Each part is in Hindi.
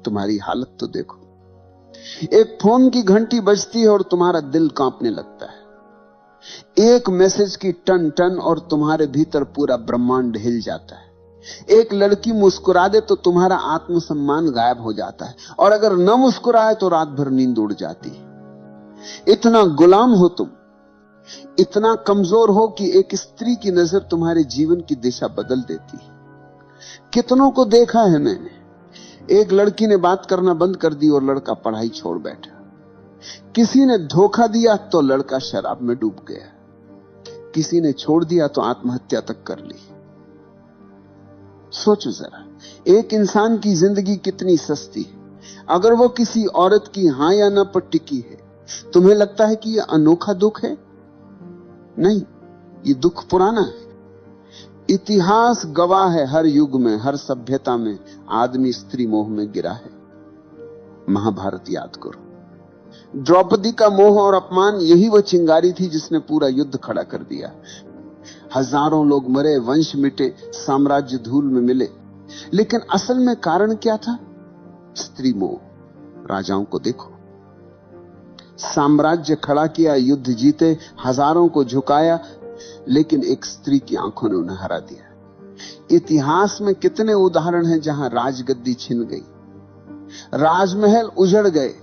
तुम्हारी हालत तो देखो। एक फोन की घंटी बजती है और तुम्हारा दिल कांपने लगता है। एक मैसेज की टन टन और तुम्हारे भीतर पूरा ब्रह्मांड हिल जाता है। एक लड़की मुस्कुरा दे तो तुम्हारा आत्मसम्मान गायब हो जाता है, और अगर न मुस्कुराए तो रात भर नींद उड़ जाती है। इतना गुलाम हो तुम, इतना कमजोर हो कि एक स्त्री की नजर तुम्हारे जीवन की दिशा बदल देती है। कितनों को देखा है मैंने, एक लड़की ने बात करना बंद कर दी और लड़का पढ़ाई छोड़ बैठा। किसी ने धोखा दिया तो लड़का शराब में डूब गया। किसी ने छोड़ दिया तो आत्महत्या तक कर ली। सोचो जरा, एक इंसान की जिंदगी कितनी सस्ती है। अगर वो किसी औरत की हां या ना पर टिकी है, तुम्हें लगता है कि यह अनोखा दुख है? नहीं, ये दुख पुराना है। इतिहास गवाह है, हर युग में, हर सभ्यता में आदमी स्त्री मोह में गिरा है। महाभारत याद करो, द्रौपदी का मोह और अपमान, यही वो चिंगारी थी जिसने पूरा युद्ध खड़ा कर दिया। हजारों लोग मरे, वंश मिटे, साम्राज्य धूल में मिले, लेकिन असल में कारण क्या था? स्त्री मोह। राजाओं को देखो, साम्राज्य खड़ा किया, युद्ध जीते, हजारों को झुकाया, लेकिन एक स्त्री की आंखों ने उन्हें हरा दिया। इतिहास में कितने उदाहरण हैं जहां राजगद्दी छिन गई, राजमहल उजड़ गए,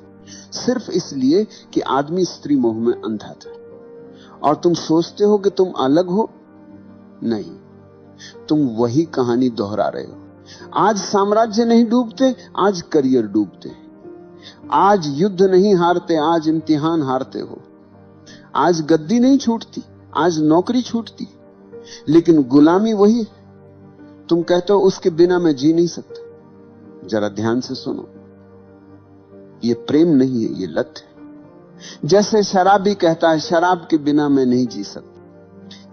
सिर्फ इसलिए कि आदमी स्त्री मोह में अंधा था। और तुम सोचते हो कि तुम अलग हो? नहीं, तुम वही कहानी दोहरा रहे हो। आज साम्राज्य नहीं डूबते, आज करियर डूबते। आज युद्ध नहीं हारते, आज इम्तिहान हारते हो। आज गद्दी नहीं छूटती, आज नौकरी छूटती, लेकिन गुलामी वही है। तुम कहते हो उसके बिना मैं जी नहीं सकता। जरा ध्यान से सुनो, ये प्रेम नहीं है, ये लत है। जैसे शराबी कहता है शराब के बिना मैं नहीं जी सकता,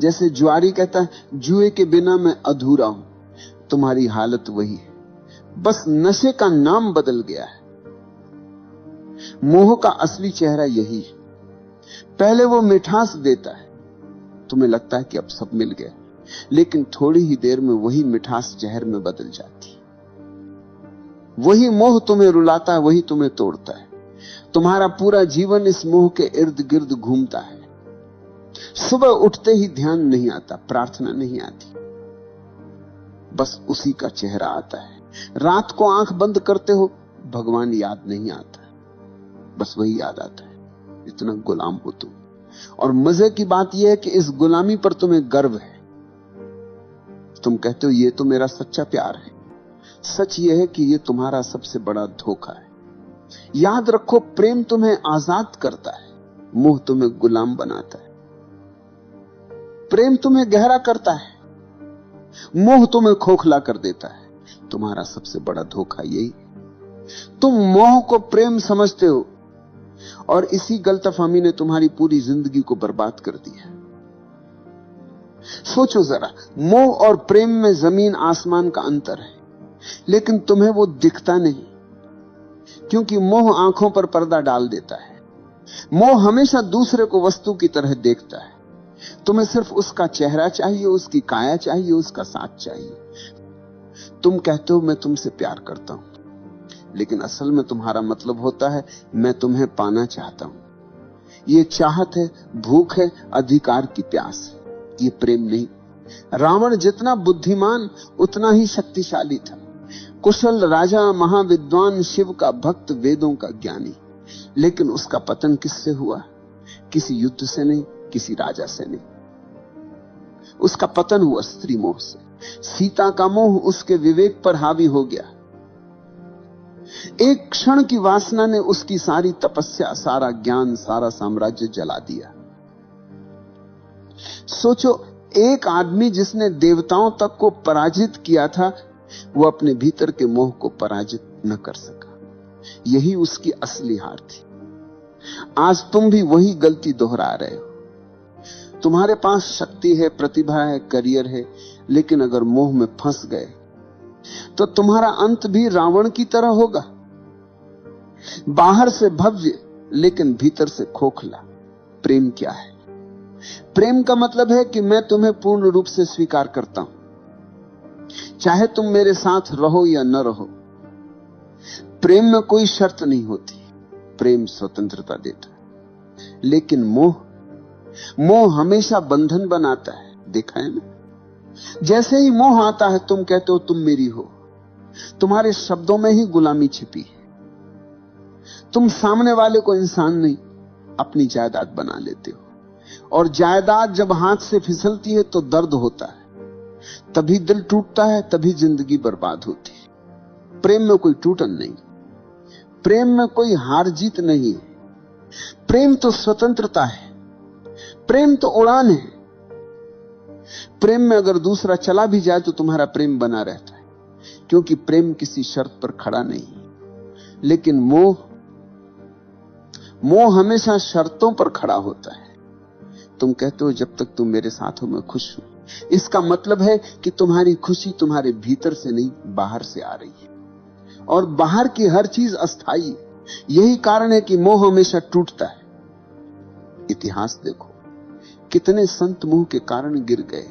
जैसे जुआरी कहता है जुए के बिना मैं अधूरा हूं, तुम्हारी हालत वही है, बस नशे का नाम बदल गया है। मोह का असली चेहरा यही है। पहले वो मिठास देता है, तुम्हें लगता है कि अब सब मिल गया, लेकिन थोड़ी ही देर में वही मिठास जहर में बदल जाती है। वही मोह तुम्हें रुलाता है, वही तुम्हें तोड़ता है। तुम्हारा पूरा जीवन इस मोह के इर्द गिर्द घूमता है। सुबह उठते ही ध्यान नहीं आता, प्रार्थना नहीं आती, बस उसी का चेहरा आता है। रात को आंख बंद करते हो, भगवान याद नहीं आता, बस वही याद आता है। इतना गुलाम हो तुम। और मजे की बात यह है कि इस गुलामी पर तुम्हें गर्व है। तुम कहते हो ये तो मेरा सच्चा प्यार है। सच यह है कि यह तुम्हारा सबसे बड़ा धोखा है। याद रखो, प्रेम तुम्हें आजाद करता है, मोह तुम्हें गुलाम बनाता है। प्रेम तुम्हें गहरा करता है, मोह तुम्हें खोखला कर देता है। तुम्हारा सबसे बड़ा धोखा यही है। तुम मोह को प्रेम समझते हो, और इसी गलतफहमी ने तुम्हारी पूरी जिंदगी को बर्बाद कर दिया। सोचो जरा, मोह और प्रेम में जमीन आसमान का अंतर है, लेकिन तुम्हें वो दिखता नहीं, क्योंकि मोह आंखों पर पर्दा डाल देता है। मोह हमेशा दूसरे को वस्तु की तरह देखता है। तुम्हें सिर्फ उसका चेहरा चाहिए, उसकी काया चाहिए, उसका साथ चाहिए। तुम कहते हो मैं तुमसे प्यार करता हूं, लेकिन असल में तुम्हारा मतलब होता है मैं तुम्हें पाना चाहता हूं। ये चाहत है, भूख है, अधिकार की प्यास है, ये प्रेम नहीं। रावण जितना बुद्धिमान उतना ही शक्तिशाली था। कुशल राजा, महाविद्वान, शिव का भक्त, वेदों का ज्ञानी, लेकिन उसका पतन किससे हुआ? किसी युद्ध से नहीं, किसी राजा से नहीं। उसका पतन हुआ स्त्री मोह से। सीता का मोह उसके विवेक पर हावी हो गया। एक क्षण की वासना ने उसकी सारी तपस्या, सारा ज्ञान, सारा साम्राज्य जला दिया। सोचो, एक आदमी जिसने देवताओं तक को पराजित किया था, वो अपने भीतर के मोह को पराजित न कर सका। यही उसकी असली हार थी। आज तुम भी वही गलती दोहरा रहे हो। तुम्हारे पास शक्ति है, प्रतिभा है, करियर है, लेकिन अगर मोह में फंस गए तो तुम्हारा अंत भी रावण की तरह होगा। बाहर से भव्य, लेकिन भीतर से खोखला। प्रेम क्या है? प्रेम का मतलब है कि मैं तुम्हें पूर्ण रूप से स्वीकार करता हूं, चाहे तुम मेरे साथ रहो या न रहो। प्रेम में कोई शर्त नहीं होती, प्रेम स्वतंत्रता देता है। लेकिन मोह हमेशा बंधन बनाता है, देखा है ना? जैसे ही मोह आता है, तुम कहते हो तुम मेरी हो, तुम्हारे शब्दों में ही गुलामी छिपी है। तुम सामने वाले को इंसान नहीं, अपनी जायदाद बना लेते हो, और जायदाद जब हाथ से फिसलती है तो दर्द होता है, तभी दिल टूटता है, तभी जिंदगी बर्बाद होती है। प्रेम में कोई टूटन नहीं, प्रेम में कोई हार जीत नहीं है। प्रेम तो स्वतंत्रता है, प्रेम तो उड़ान है। प्रेम में अगर दूसरा चला भी जाए तो तुम्हारा प्रेम बना रहता है, क्योंकि प्रेम किसी शर्त पर खड़ा नहीं। लेकिन मोह हमेशा शर्तों पर खड़ा होता है। तुम कहते हो जब तक तुम मेरे साथ हो मैं खुश हूं, इसका मतलब है कि तुम्हारी खुशी तुम्हारे भीतर से नहीं, बाहर से आ रही है, और बाहर की हर चीज अस्थाई है। यही कारण है कि मोह हमेशा टूटता है। इतिहास देखो, कितने संत मोह के कारण गिर गए,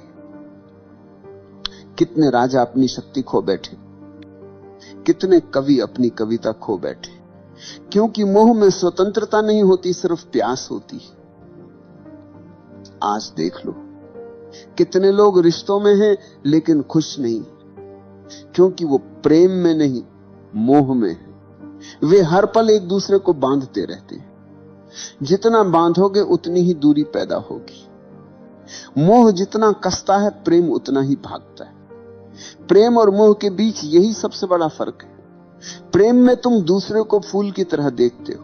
कितने राजा अपनी शक्ति खो बैठे, कितने कवि अपनी कविता खो बैठे, क्योंकि मोह में स्वतंत्रता नहीं होती, सिर्फ प्यास होती है। आज देख लो, कितने लोग रिश्तों में हैं लेकिन खुश नहीं, क्योंकि वो प्रेम में नहीं, मोह में है। वे हर पल एक दूसरे को बांधते रहते हैं। जितना बांधोगे उतनी ही दूरी पैदा होगी। मोह जितना कसता है, प्रेम उतना ही भागता है। प्रेम और मोह के बीच यही सबसे बड़ा फर्क है। प्रेम में तुम दूसरे को फूल की तरह देखते हो,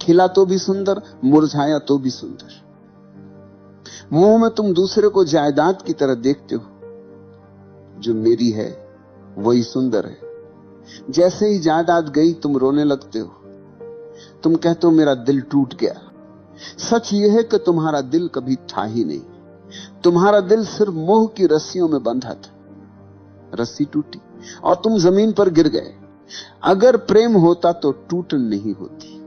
खिला तो भी सुंदर, मुरझाया तो भी सुंदर। मोह में तुम दूसरे को जायदाद की तरह देखते हो, जो मेरी है वही सुंदर है। जैसे ही जायदाद गई तुम रोने लगते हो, तुम कहते हो मेरा दिल टूट गया। सच यह है कि तुम्हारा दिल कभी था ही नहीं, तुम्हारा दिल सिर्फ मोह की रस्सियों में बंधा था। रस्सी टूटी और तुम जमीन पर गिर गए। अगर प्रेम होता तो टूटन नहीं होती।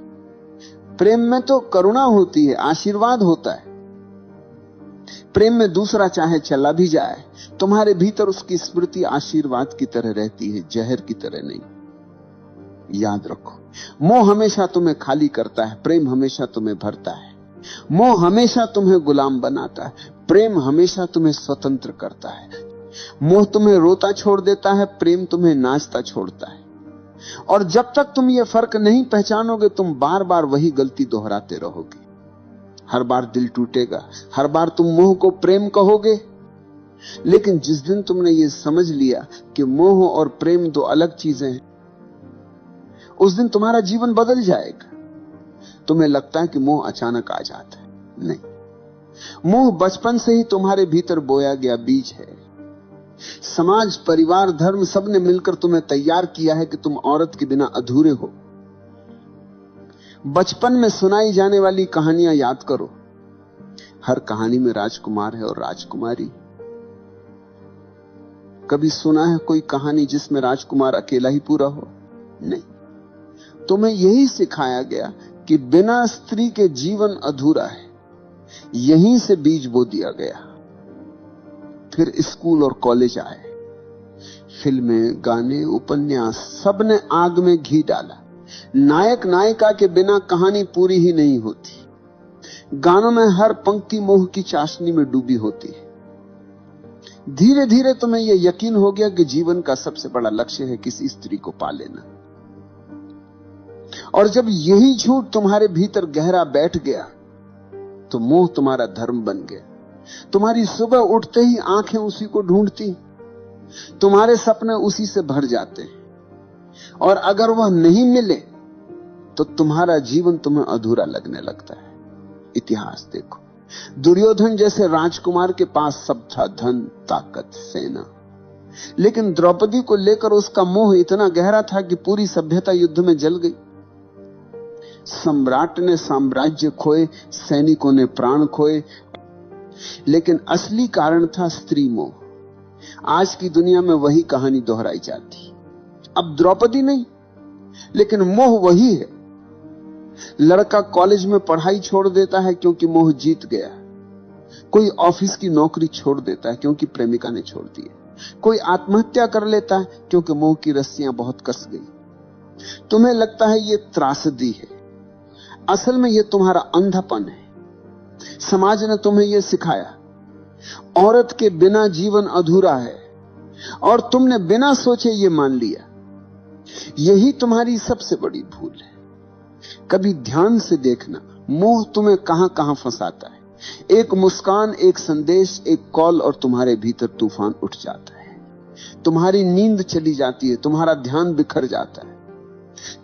प्रेम में तो करुणा होती है, आशीर्वाद होता है। प्रेम में दूसरा चाहे चला भी जाए, तुम्हारे भीतर उसकी स्मृति आशीर्वाद की तरह रहती है, जहर की तरह नहीं। याद रखो, मोह हमेशा तुम्हें खाली करता है, प्रेम हमेशा तुम्हें भरता है। मोह हमेशा तुम्हें गुलाम बनाता है, प्रेम हमेशा तुम्हें स्वतंत्र करता है। मोह तुम्हें रोता छोड़ देता है, प्रेम तुम्हें नाचता छोड़ता है। और जब तक तुम ये फर्क नहीं पहचानोगे, तुम बार बार वही गलती दोहराते रहोगे। हर बार दिल टूटेगा, हर बार तुम मोह को प्रेम कहोगे। लेकिन जिस दिन तुमने ये समझ लिया कि मोह और प्रेम दो अलग चीजें हैं, उस दिन तुम्हारा जीवन बदल जाएगा। तुम्हें लगता है कि मोह अचानक आ जाता है, नहीं। मोह बचपन से ही तुम्हारे भीतर बोया गया बीज है। समाज, परिवार, धर्म सबने मिलकर तुम्हें तैयार किया है कि तुम औरत के बिना अधूरे हो। बचपन में सुनाई जाने वाली कहानियां याद करो। हर कहानी में राजकुमार है और राजकुमारी। कभी सुना है कोई कहानी जिसमें राजकुमार अकेला ही पूरा हो? नहीं। तुम्हें यही सिखाया गया कि बिना स्त्री के जीवन अधूरा है। यहीं से बीज बो दिया गया। फिर स्कूल और कॉलेज आए, फिल्में, गाने, उपन्यास, सबने आग में घी डाला। नायक नायिका के बिना कहानी पूरी ही नहीं होती। गानों में हर पंक्ति मोह की चाशनी में डूबी होती है। धीरे धीरे तुम्हें यह यकीन हो गया कि जीवन का सबसे बड़ा लक्ष्य है किसी स्त्री को पा लेना। और जब यही झूठ तुम्हारे भीतर गहरा बैठ गया, तो मोह तुम्हारा धर्म बन गया। तुम्हारी सुबह उठते ही आंखें उसी को ढूंढती, तुम्हारे सपने उसी से भर जाते हैं, और अगर वह नहीं मिले तो तुम्हारा जीवन तुम्हें अधूरा लगने लगता है। इतिहास देखो, दुर्योधन जैसे राजकुमार के पास सब था, धन, ताकत, सेना, लेकिन द्रौपदी को लेकर उसका मोह इतना गहरा था कि पूरी सभ्यता युद्ध में जल गई। सम्राट ने साम्राज्य खोए, सैनिकों ने प्राण खोए, लेकिन असली कारण था स्त्री मोह। आज की दुनिया में वही कहानी दोहराई जाती। अब द्रौपदी नहीं, लेकिन मोह वही है। लड़का कॉलेज में पढ़ाई छोड़ देता है क्योंकि मोह जीत गया। कोई ऑफिस की नौकरी छोड़ देता है क्योंकि प्रेमिका ने छोड़ दी है। कोई आत्महत्या कर लेता है क्योंकि मोह की रस्सियां बहुत कस गई। तुम्हें लगता है ये त्रासदी है, असल में ये तुम्हारा अंधापन है। समाज ने तुम्हें यह सिखाया, औरत के बिना जीवन अधूरा है, और तुमने बिना सोचे ये मान लिया। यही तुम्हारी सबसे बड़ी भूल है। कभी ध्यान से देखना, मोह तुम्हें कहां कहां फंसाता है। एक मुस्कान, एक संदेश, एक कॉल, और तुम्हारे भीतर तूफान उठ जाता है। तुम्हारी नींद चली जाती है, तुम्हारा ध्यान बिखर जाता है।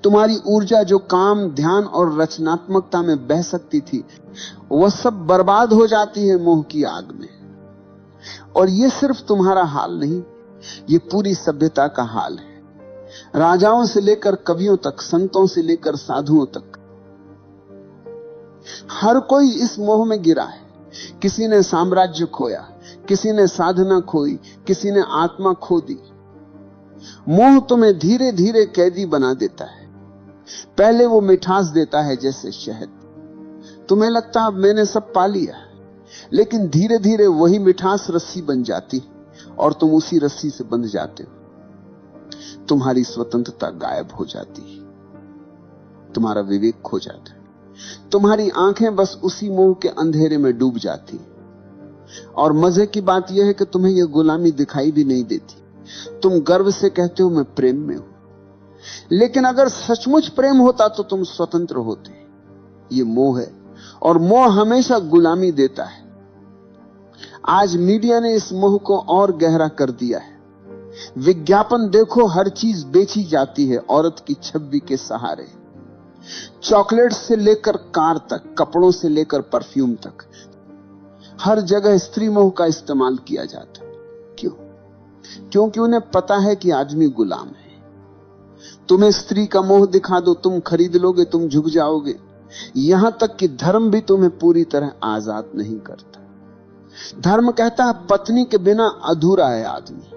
तुम्हारी ऊर्जा जो काम, ध्यान और रचनात्मकता में बह सकती थी, वह सब बर्बाद हो जाती है मोह की आग में। और यह सिर्फ तुम्हारा हाल नहीं, ये पूरी सभ्यता का हाल है। राजाओं से लेकर कवियों तक, संतों से लेकर साधुओं तक, हर कोई इस मोह में गिरा है। किसी ने साम्राज्य खोया, किसी ने साधना खोई, किसी ने आत्मा खो दी। मोह तुम्हें धीरे धीरे कैदी बना देता है। पहले वो मिठास देता है जैसे शहद। तुम्हें लगता अब मैंने सब पा लिया, लेकिन धीरे धीरे वही मिठास रस्सी बन जाती और तुम उसी रस्सी से बंध जाते हो। तुम्हारी स्वतंत्रता गायब हो जाती है, तुम्हारा विवेक खो जाता है, तुम्हारी आंखें बस उसी मोह के अंधेरे में डूब जाती। और मजे की बात यह है कि तुम्हें यह गुलामी दिखाई भी नहीं देती। तुम गर्व से कहते हो मैं प्रेम में हूं, लेकिन अगर सचमुच प्रेम होता तो तुम स्वतंत्र होते। ये मोह है, और मोह हमेशा गुलामी देता है। आज मीडिया ने इस मोह को और गहरा कर दिया है। विज्ञापन देखो, हर चीज बेची जाती है औरत की छवि के सहारे। चॉकलेट से लेकर कार तक, कपड़ों से लेकर परफ्यूम तक, हर जगह स्त्री मोह का इस्तेमाल किया जाता है। क्यों? क्योंकि उन्हें पता है कि आदमी गुलाम है। तुम्हें स्त्री का मोह दिखा दो, तुम खरीद लोगे, तुम झुक जाओगे। यहां तक कि धर्म भी तुम्हें पूरी तरह आजाद नहीं करता। धर्म कहता है पत्नी के बिना अधूरा है आदमी।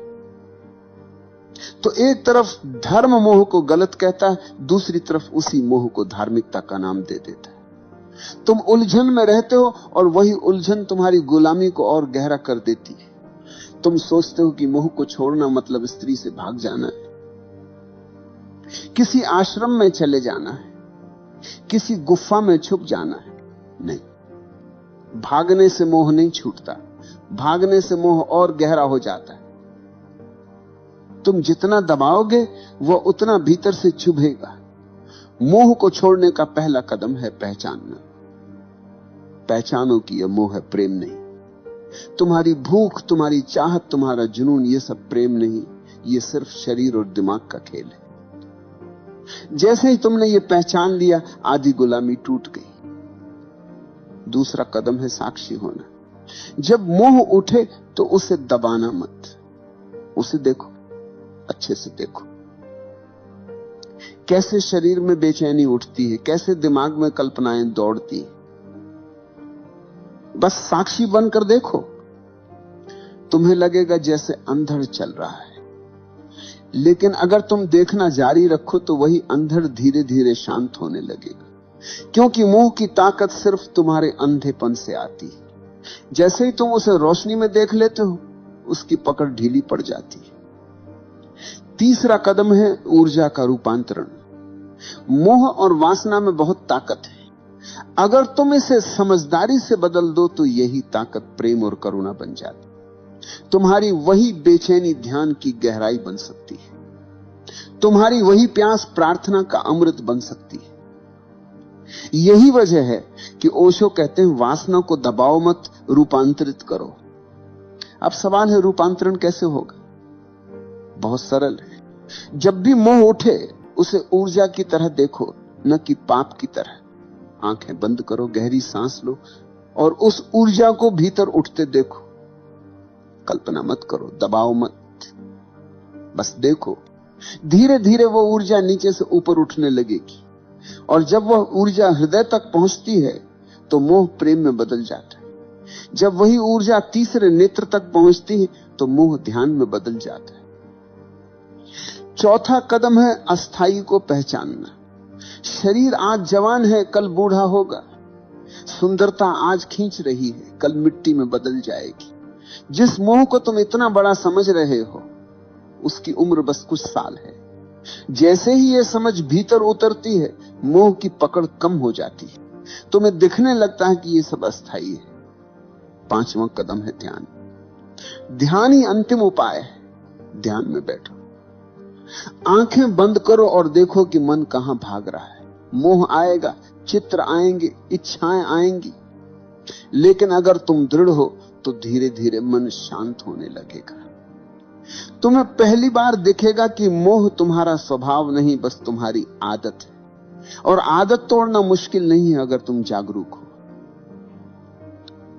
तो एक तरफ धर्म मोह को गलत कहता है, दूसरी तरफ उसी मोह को धार्मिकता का नाम दे देता है। तुम उलझन में रहते हो, और वही उलझन तुम्हारी गुलामी को और गहरा कर देती है। तुम सोचते हो कि मोह को छोड़ना मतलब स्त्री से भाग जाना है, किसी आश्रम में चले जाना है, किसी गुफा में छुप जाना है। नहीं, भागने से मोह नहीं छूटता, भागने से मोह और गहरा हो जाता है। तुम जितना दबाओगे वह उतना भीतर से चुभेगा। मोह को छोड़ने का पहला कदम है पहचानना। पहचानो कि यह मोह है, प्रेम नहीं। तुम्हारी भूख, तुम्हारी चाहत, तुम्हारा जुनून, यह सब प्रेम नहीं, यह सिर्फ शरीर और दिमाग का खेल है। जैसे ही तुमने यह पहचान लिया, आधी गुलामी टूट गई। दूसरा कदम है साक्षी होना। जब मोह उठे तो उसे दबाना मत, उसे देखो, अच्छे से देखो। कैसे शरीर में बेचैनी उठती है, कैसे दिमाग में कल्पनाएं दौड़ती हैं। बस साक्षी बनकर देखो। तुम्हें लगेगा जैसे अंधड़ चल रहा है, लेकिन अगर तुम देखना जारी रखो तो वही अंधड़ धीरे धीरे शांत होने लगेगा। क्योंकि मोह की ताकत सिर्फ तुम्हारे अंधेपन से आती है। जैसे ही तुम उसे रोशनी में देख लेते हो, उसकी पकड़ ढीली पड़ जाती है। तीसरा कदम है ऊर्जा का रूपांतरण। मोह और वासना में बहुत ताकत है। अगर तुम इसे समझदारी से बदल दो तो यही ताकत प्रेम और करुणा बन जाती। तुम्हारी वही बेचैनी ध्यान की गहराई बन सकती है। तुम्हारी वही प्यास प्रार्थना का अमृत बन सकती है। यही वजह है कि ओशो कहते हैं वासना को दबाओ मत, रूपांतरित करो। अब सवाल है रूपांतरण कैसे होगा? बहुत सरल है। जब भी मोह उठे उसे ऊर्जा की तरह देखो, न कि पाप की तरह। आंखें बंद करो, गहरी सांस लो और उस ऊर्जा को भीतर उठते देखो। कल्पना मत करो, दबाओ मत, बस देखो। धीरे धीरे वो ऊर्जा नीचे से ऊपर उठने लगेगी, और जब वह ऊर्जा हृदय तक पहुंचती है तो मोह प्रेम में बदल जाता है। जब वही ऊर्जा तीसरे नेत्र तक पहुंचती है तो मोह ध्यान में बदल जाता है। चौथा कदम है अस्थाई को पहचानना। शरीर आज जवान है, कल बूढ़ा होगा। सुंदरता आज खींच रही है, कल मिट्टी में बदल जाएगी। जिस मोह को तुम इतना बड़ा समझ रहे हो, उसकी उम्र बस कुछ साल है। जैसे ही ये समझ भीतर उतरती है, मोह की पकड़ कम हो जाती है। तुम्हें दिखने लगता है कि ये सब अस्थाई है। 5वां कदम है ध्यान। ध्यान ही अंतिम उपाय है। ध्यान में बैठो, आंखें बंद करो और देखो कि मन कहां भाग रहा है। मोह आएगा, चित्र आएंगे, इच्छाएं आएंगी, लेकिन अगर तुम दृढ़ हो तो धीरे धीरे मन शांत होने लगेगा। तुम्हें पहली बार दिखेगा कि मोह तुम्हारा स्वभाव नहीं, बस तुम्हारी आदत है। और आदत तोड़ना मुश्किल नहीं है अगर तुम जागरूक हो।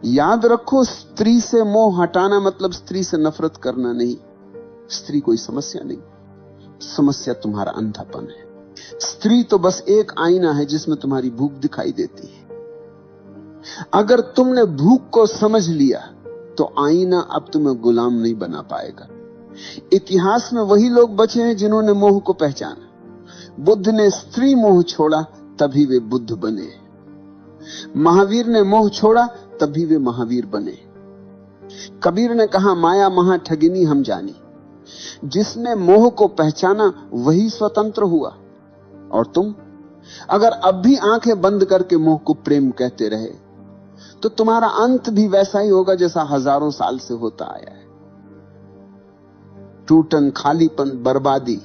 याद रखो, स्त्री से मोह हटाना मतलब स्त्री से नफरत करना नहीं। स्त्री कोई समस्या नहीं, समस्या तुम्हारा अंधापन है। स्त्री तो बस एक आईना है जिसमें तुम्हारी भूख दिखाई देती है। अगर तुमने भूख को समझ लिया तो आईना अब तुम्हें गुलाम नहीं बना पाएगा। इतिहास में वही लोग बचे हैं जिन्होंने मोह को पहचाना। बुद्ध ने स्त्री मोह छोड़ा, तभी वे बुद्ध बने। महावीर ने मोह छोड़ा, तभी वे महावीर बने। कबीर ने कहा, माया महा ठगिनी हम जानी। जिसने मोह को पहचाना वही स्वतंत्र हुआ। और तुम अगर अब भी आंखें बंद करके मोह को प्रेम कहते रहे तो तुम्हारा अंत भी वैसा ही होगा जैसा हजारों साल से होता आया है। टूटन, खालीपन, बर्बादी।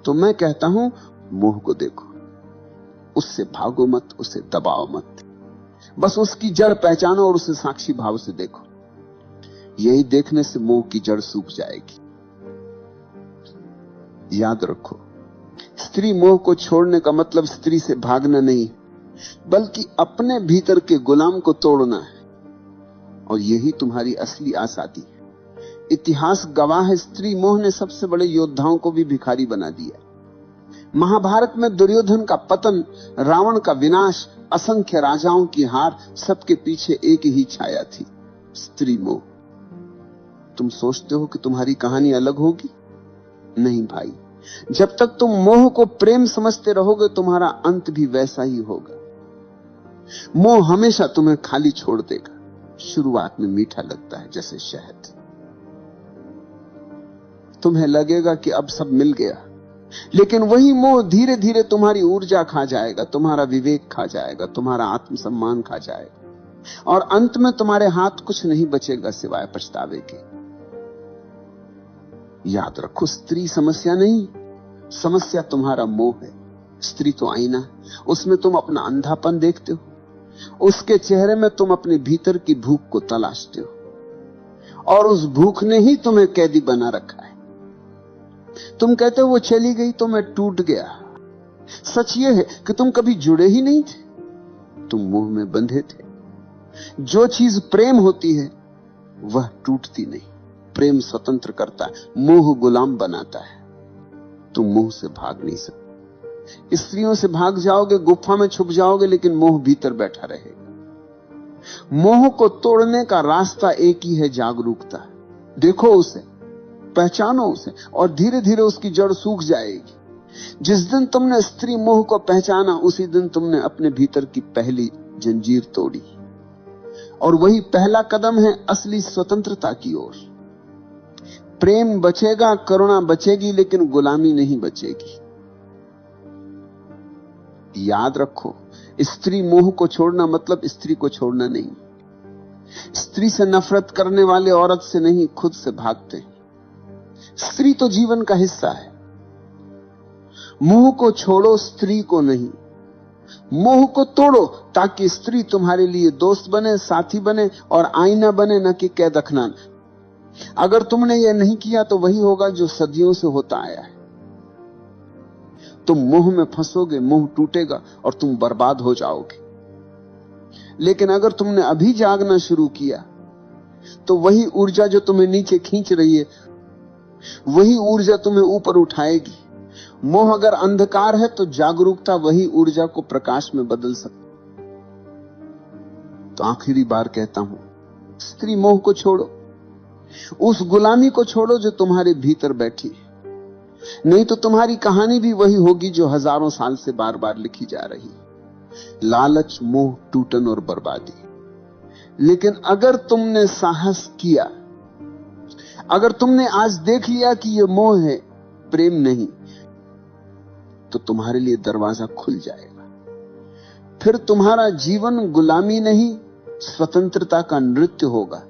तो मैं कहता हूं, मोह को देखो, उससे भागो मत, उसे दबाओ मत, बस उसकी जड़ पहचानो और उसे साक्षी भाव से देखो। यही देखने से मोह की जड़ सूख जाएगी। याद रखो, स्त्री मोह को छोड़ने का मतलब स्त्री से भागना नहीं, बल्कि अपने भीतर के गुलाम को तोड़ना है। और यही तुम्हारी असली आजादी है। इतिहास गवाह है, स्त्री मोह ने सबसे बड़े योद्धाओं को भी भिखारी बना दिया। महाभारत में दुर्योधन का पतन, रावण का विनाश, असंख्य राजाओं की हार, सबके पीछे एक ही छाया थी, स्त्री मोह। तुम सोचते हो कि तुम्हारी कहानी अलग होगी? नहीं भाई, जब तक तुम मोह को प्रेम समझते रहोगे तुम्हारा अंत भी वैसा ही होगा। मोह हमेशा तुम्हें खाली छोड़ देगा। शुरुआत में मीठा लगता है जैसे शहद। तुम्हें लगेगा कि अब सब मिल गया, लेकिन वही मोह धीरे धीरे तुम्हारी ऊर्जा खा जाएगा, तुम्हारा विवेक खा जाएगा, तुम्हारा आत्मसम्मान खा जाएगा, और अंत में तुम्हारे हाथ कुछ नहीं बचेगा सिवाय पछतावे के। याद रखो, स्त्री समस्या नहीं, समस्या तुम्हारा मोह है। स्त्री तो आईना है, उसमें तुम अपना अंधापन देखते हो, उसके चेहरे में तुम अपने भीतर की भूख को तलाशते हो, और उस भूख ने ही तुम्हें कैदी बना रखा है। तुम कहते हो वो चली गई तो मैं टूट गया। सच ये है कि तुम कभी जुड़े ही नहीं थे, तुम मोह में बंधे थे। जो चीज प्रेम होती है वह टूटती नहीं। प्रेम स्वतंत्र करता है, मोह गुलाम बनाता है। तुम मोह से भाग नहीं सकते। स्त्रियों से भाग जाओगे, गुफा में छुप जाओगे, लेकिन मोह भीतर बैठा रहेगा। मोह को तोड़ने का रास्ता एक ही है, जागरूकता। देखो उसे, पहचानो उसे, और धीरे धीरे उसकी जड़ सूख जाएगी। जिस दिन तुमने स्त्री मोह को पहचाना, उसी दिन तुमने अपने भीतर की पहली जंजीर तोड़ी। और वही पहला कदम है असली स्वतंत्रता की ओर। प्रेम बचेगा, करुणा बचेगी, लेकिन गुलामी नहीं बचेगी। याद रखो, स्त्री मोह को छोड़ना मतलब स्त्री को छोड़ना नहीं। स्त्री से नफरत करने वाले औरत से नहीं, खुद से भागते हैं। स्त्री तो जीवन का हिस्सा है। मोह को छोड़ो, स्त्री को नहीं। मोह को तोड़ो ताकि स्त्री तुम्हारे लिए दोस्त बने, साथी बने और आईना बने, न कि कैद अखनान। अगर तुमने यह नहीं किया तो वही होगा जो सदियों से होता आया है। तुम मोह में फंसोगे, मोह टूटेगा और तुम बर्बाद हो जाओगे। लेकिन अगर तुमने अभी जागना शुरू किया तो वही ऊर्जा जो तुम्हें नीचे खींच रही है, वही ऊर्जा तुम्हें ऊपर उठाएगी। मोह अगर अंधकार है तो जागरूकता वही ऊर्जा को प्रकाश में बदल सकती। तो आखिरी बार कहता हूं, स्त्री मोह को छोड़ो, उस गुलामी को छोड़ो जो तुम्हारे भीतर बैठी है। नहीं तो तुम्हारी कहानी भी वही होगी जो हजारों साल से बार बार लिखी जा रही, लालच, मोह, टूटन और बर्बादी। लेकिन अगर तुमने साहस किया, अगर तुमने आज देख लिया कि यह मोह है, प्रेम नहीं, तो तुम्हारे लिए दरवाजा खुल जाएगा। फिर तुम्हारा जीवन गुलामी नहीं, स्वतंत्रता का नृत्य होगा।